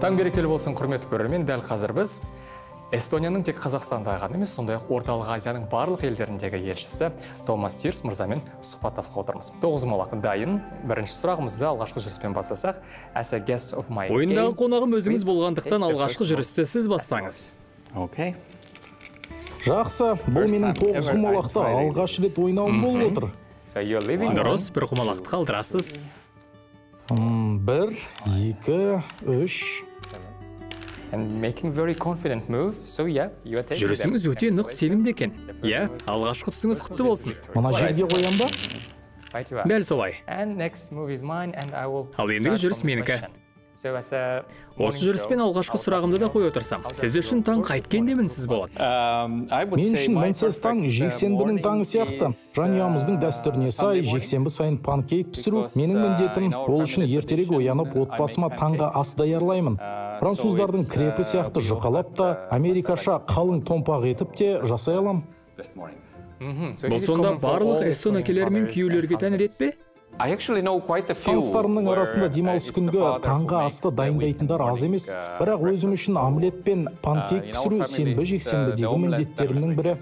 Таң берекелі болсын, құрметті көрермен. Дәл қазір біз Эстонияның тек Қазақстанда ғана емес, сондай-ақ Орталық Азияның барлық елдеріндегі елшісі Томас Тирс мырзамен сұхбаттасып отырмыз. Тоғызқұмалақ дайын. Бірінші сұрағымызды алғашқы жүріспен бастасақ, as a guest of my game. Ойындағы қонағым өзіңіз болғандықтан алғашқы жүрісті сіз бастаңыз. Окей. Жақсы, бұл менің тоғызқұмалақта алғаш рет ойнауым болып отыр. Дұрыс, бір құмалақты қалдырасыз. 1, 2, 3. Жүрісіңіз өте нық сенімді екен. Иә, алғашқы түсіңіз құтты болсын. Мына жерге қоям ба? Дәл солай. Ал ендігі жүріс менікі. Осы жүріспен алғашқы сұрағымды да қой отырсам. Сіз үшін таң қайткен демінсіз болады. Мен үшін мінсіз таң жексенбінің таңы сияқты. Жанұямыздың дәстүріне сай, жексенбі сайын панкейк пісіру менің міндетім. Ол үшін ертерек оянып, отбасыма таңға ас даярлаймын. Француздардың крепі сияқты жұқалап та, америкаша қалың томпақ етіп те жасай алам. Бұл сонда барлық эстон әкелер мен күйеулерге тән рет пе? Таныстарымның арасында демалыс күнгі таңға асты дайындайтындар аз емес, бірақ өзім үшін омлет пен панкейк пісіру сенбі жексенбідегі міндеттерімнің бірі.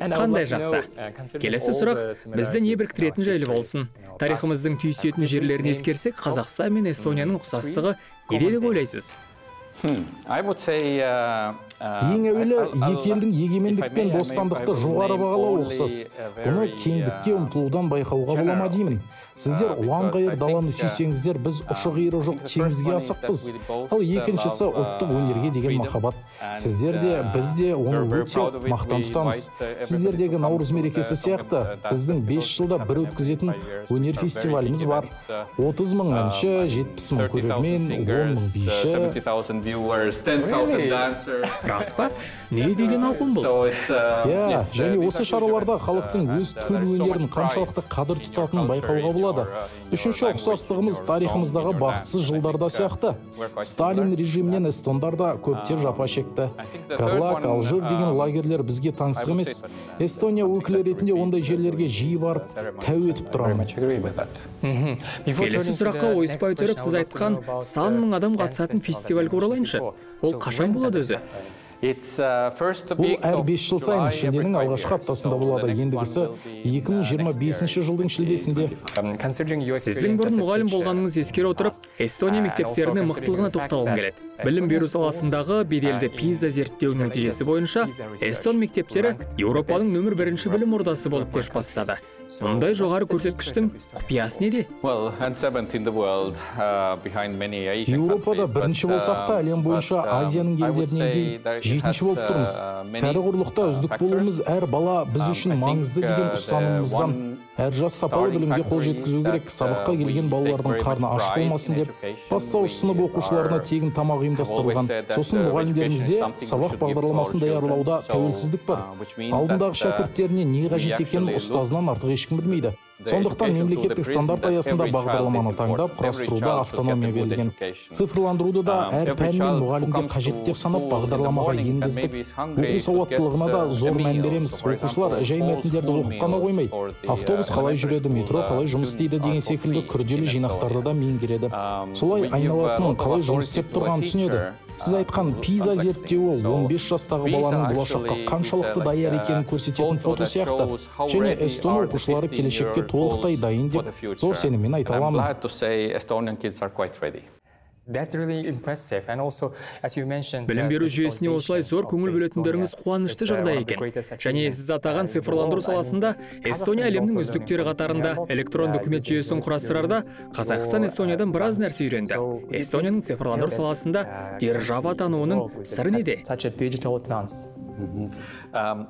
Қандай жақсы. Келесі сұрақ бізді не біріктіретін жайлы болсын. Тарихымыздың түйісетін жерлерін ескерсек, Қазақстан мен Эстонияның ұқсастығы неде деп ойлайсыз? Ең әуелі екі елдің егемендік пен бостандықты жоғары бағалау ұқсас. Бұны кеңдікке ұмтылудан байқауға бола ма деймін. Сіздер ұлан-ғайыр даланы сүйсеңіздер, біз ұшы-қиыры жоқ теңізге асықпыз. Ал екіншісі ұлттық өнерге деген махаббат. Сіздер де, біз де оны өте мақтан тұтамыз. Сіздердегі Наурыз мерекесі сияқты біздің 5 жылда бір өткізетін өнер фестиваліміз бар. 30 мың әнші, 70 мың көрермен, 10 мың биші. Рас па? Не деген ауқым бұл? Иә, және осы шараларда халықтың өз төл өнерін қаншалықты қадір тұтатынын байқауға болады. Үшінші ұқсастығымыз тарихымыздағы бақытсыз жылдарда сияқты. Сталин режимінен эстондарда көптеп жапа шекті. Карлак, Алжир деген лагерлер бізге таңсық емес. Эстония өкілі ретінде ондай жерлерге жиі барып, тәу етіп тұрамын. Келесі сұраққа ойыспай тұрып, сіз айтқан сан мың адам қатысатын фестивальге оралайыншы. Ол қашан болады өзі? Бұл әр 5 жыл сайын шілденің алғашқы аптасында болады. Ендігісі 2025 жылдың шілдесінде. Сіздің бұрын мұғалім болғаныңыз ескере отырып, Эстония мектептерінің мықтылығына тоқталғым келеді. Білім беру саласындағы беделді PISA зерттеуінің нәтижесі бойынша эстон мектептері Еуропаның нөмір 1 білім ордасы болып көш бастады. Мұндай жоғары көрсеткіштің құпиясы неде? Еуропада бірінші болсақ та, әлем бойынша Азияның елдерінен кейін жетінші болып тұрмыз. Кәрі құрлықта үздік болуымыз әр бала біз үшін маңызды деген ұстанымымыздан. Әр жас сапалы білімге қол жеткізу керек, сабаққа келген балалардың қарны аш болмасын деп, бастауыш сынып оқушыларына тегін тамақ ұйымдастырылған. Сосын мұғалімдерімізде сабақ бағдарламасын даярлауда тәуелсіздік бар. Алдындағы шәкірттеріне не қажет екенін ұстазынан артық ешкім білмейді. Сондықтан мемлекеттік стандарт аясында бағдарламаны таңдап, құрастыруда автономия берілген. Цифрландыруды да әр пән мен мұғалімге қажет деп санап бағдарламаға енгіздік. Оқу сауаттылығына да зор мән береміз. Оқушылар жай мәтіндерді оқып қана қоймай, автобус қалай жүреді, метро қалай жұмыс істейді деген секілді күрделі жинақтарды да меңгереді. Солай айналасының қалай жұмыс істеп тұрғанын түсінеді. Сіз айтқан PISA зерттеуі 15 жастағы баланың болашаққа қаншалықты даяр екенін көрсететін фото сияқты. Және эстон оқушылары келешекке толықтай дайын деп зор сеніммен айта аламын. Білім беру жүйесіне осылай зор көңіл бөлетіндеріңіз қуанышты жағдай екен. Және сіз атаған цифрландыру саласында Эстония әлемнің үздіктері қатарында электронды үкімет жүйесін құрастырарда Қазақстан Эстониядан біраз нәрсе үйренді. Эстонияның цифрландыру саласында держава тануының сыры неде? Дәл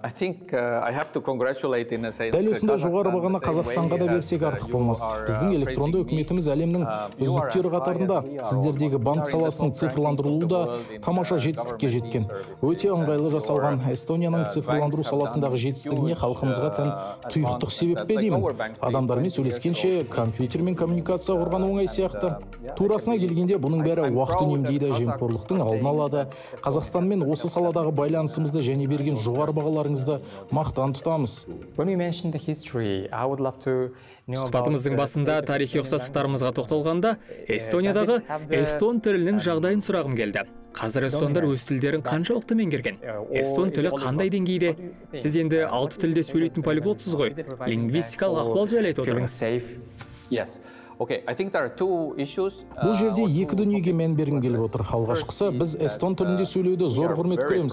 осындай жоғары бағаны Қазақстанға да берсек артық болмас. Біздің электронды үкіметіміз әлемнің үздіктері қатарында. Сіздердегі банк саласының цифрландырылуы да тамаша жетістікке жеткен. Өте ыңғайлы жасалған Эстонияның цифрландыру саласындағы жетістігіне халқымызға тән тұйықтық себеп пе деймін. Адамдармен сөйлескенше компьютермен коммуникация құрған оңай сияқты. Турасына келгенде бұның бәрі уақыт үнемдейді, жемқорлықтың алдын алады. Қазақстанмен осы саладағы байланысымызды және берген жоғары бар бағаларыңызды мақтан тұтамыз. Сұхбатымыздың басында тарихи ұқсастықтарымызға тоқталғанда, Эстониядағы эстон тілінің жағдайын сұрағым келді. Қазір эстондар өз тілдерін қаншалықты меңгерген? Эстон тілі қандай деңгейде? Сіз енді 6 тілде сөйлейтін полиглотсыз ғой. Лингвистикалық ахуал жайлы айтып отырмыз. Бұл жерде екі дүниеге мән бергім келіп отыр. Алғашқысы, біз эстон тілінде сөйлеуді зор құрмет көреміз.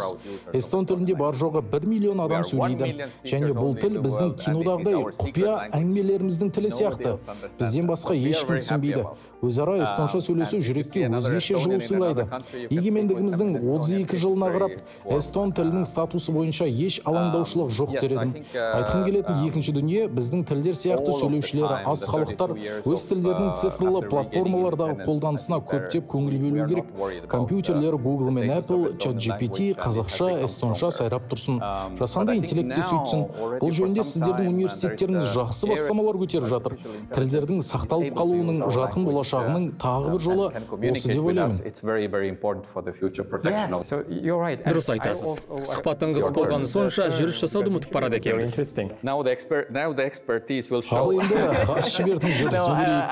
Эстон тілінде бар жоғы 1 миллион адам сөйлейді. Және бұл тіл біздің кинодағыдай құпия әңгімелеріміздің тілі сияқты. Бізден басқа ешкім түсінбейді. Өзара эстонша сөйлесу жүрекке өзгеше жылу сыйлайды. Егемендігіміздің 32 жылына қарап, эстон тілінің статусы бойынша еш алаңдаушылық жоқ дер едім. Айтқым келетін екінші дүние, біздің тілдер сияқты сөйлеушілері аз халықтар өз тілдердің цифрлы платформалардағы қолданысына көптеп көңіл бөлу керек. Компьютерлер Google мен Apple, ChatGPT, қазақша, эстонша сайрап тұрсын. Жасанды интеллектте сөйтсін. Бұл жөнінде сіздердің университеттеріңіз жақсы бастамалар көтеріп жатыр. Тілдердің сақталып қалуының жарқын болашағының тағы бір жолы осы деп ойлаймын. Дұрыс айтасыз. Сұхбаттың қызық болғаны сонша жүріс жасауды ұмытып барады екенбіз. Ал енді аш жібердің жүрісі көрейік.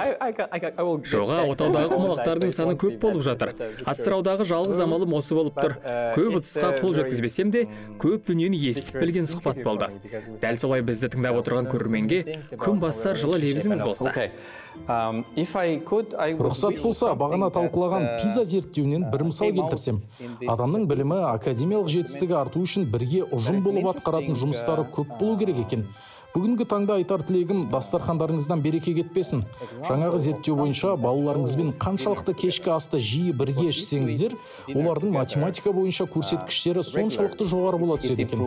Жоға, отаудағы құмалақтардың саны көп болып жатыр. Атсыраудағы жалғыз амалым осы болып тұр. Көп ұтысқа қол жеткізбесем де, көп дүниені естіп білген сұхбат болды. Дәл солай бізді тыңдап отырған көрерменге күн басар жылы лебізіңіз болса. Рұқсат болса, бағана талқылаған PISA зерттеуінен бір мысал келтірсем. Адамның білімі, академиялық жетістігі арту үшін бірге ұжым болып атқаратын жұмыстары көп болу керек екен. Бүгінгі таңда айтар тілегім, дастархандарыңыздан береке кетпесін. Жаңағы зерттеу бойынша балаларыңызбен қаншалықты кешкі асты жиі бірге ішсеңіздер, олардың математика бойынша көрсеткіштері соншалықты жоғары бола түседі екен.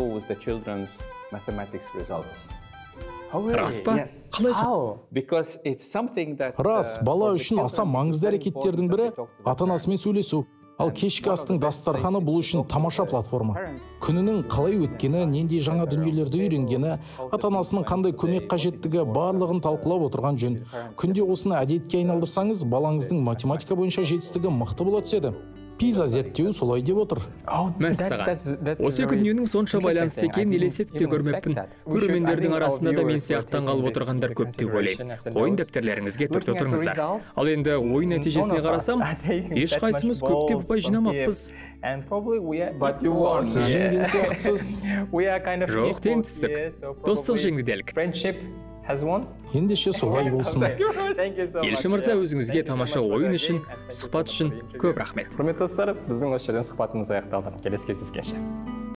Рас па? Қалай сол? Рас, бала үшін аса маңызды әрекеттердің бірі ата-анасымен сөйлесу. Ал кешкі астың дастарханы бұл үшін тамаша платформа. Күнінің қалай өткені, нендей жаңа дүниелерді үйренгені, ата-анасының қандай көмек қажеттігі барлығын талқылап отырған жөн. Күнде осыны әдетке айналдырсаңыз, балаңыздың математика бойынша жетістігі мықты бола түседі. PISA зерттеуі солай деп отыр. Мәссаған. Осы екі дүниенің сонша байланысты екенін елестетіп те көрмеппін. Көрермендердің арасында да мен сияқтан қалып отырғандар көп деп ойлаймын. Ойын дәптерлеріңізге түртіп отырыңыздар. Ал енді ойын нәтижесіне қарасам, ешқайсымыз көп деп ұпай жинамаппыз. Сіз жеңген сияқтысыз. Жоқ, тең түстік. Достық жеңді делік. Ендеше солай болсын. Елші мырза, өзіңізге тамаша ойын үшін, сұхбат үшін көп рахмет. Құрметті достар, біздің осы жерден сұхбатымыз аяқталды. Келесі кездескенше.